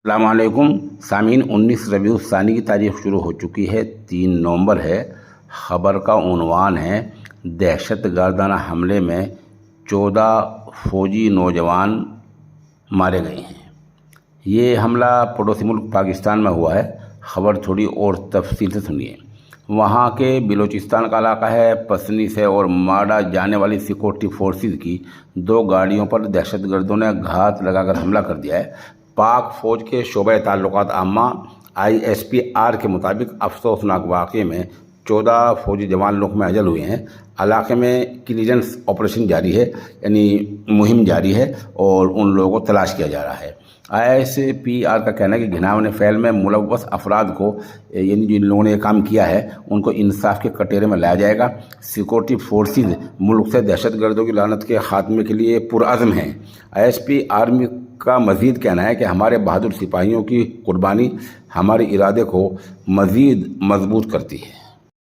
السلام علیکم سامعین، 19 ربیع الثانی کی تاریخ شروع ہو چکی ہے، 3 نومبر ہے۔ خبر کا عنوان ہے دہشت گردانہ حملے میں 14 فوجی نوجوان مارے گئے ہیں۔ یہ حملہ پڑوسی ملک پاکستان میں ہوا ہے۔ خبر تھوڑی اور تفصیل سے سنیے۔ وہاں کے بلوچستان کا علاقہ ہے، پسنی سے اور ماڈا جانے والی سیکورٹی فورسز کی 2 گاڑیوں پر دہشت گردوں نے گھات لگا کر حملہ کر دیا ہے۔ پاک فوج کے شعبہ تعلقات عامہ ISPR کے مطابق افسوسناک واقعے میں 14 فوجی جوان لقمہ اجل ہوئے ہیں۔ علاقے میں کلیئرنس آپریشن جاری ہے، یعنی مہم جاری ہے اور ان لوگوں کو تلاش کیا جا رہا ہے۔ ISPR کا کہنا ہے کہ گھناؤنے فعل میں ملوث افراد کو، یعنی جن لوگوں نے یہ کام کیا ہے، ان کو انصاف کے کٹہرے میں لایا جائے گا۔ سیکورٹی فورسز ملک سے دہشت گردوں کی لعنت کے خاتمے کے لیے پرعزم ہیں۔ ISPR کا مزید کہنا ہے کہ ہمارے بہادر سپاہیوں کی قربانی ہمارے ارادے کو مزید مضبوط کرتی ہے۔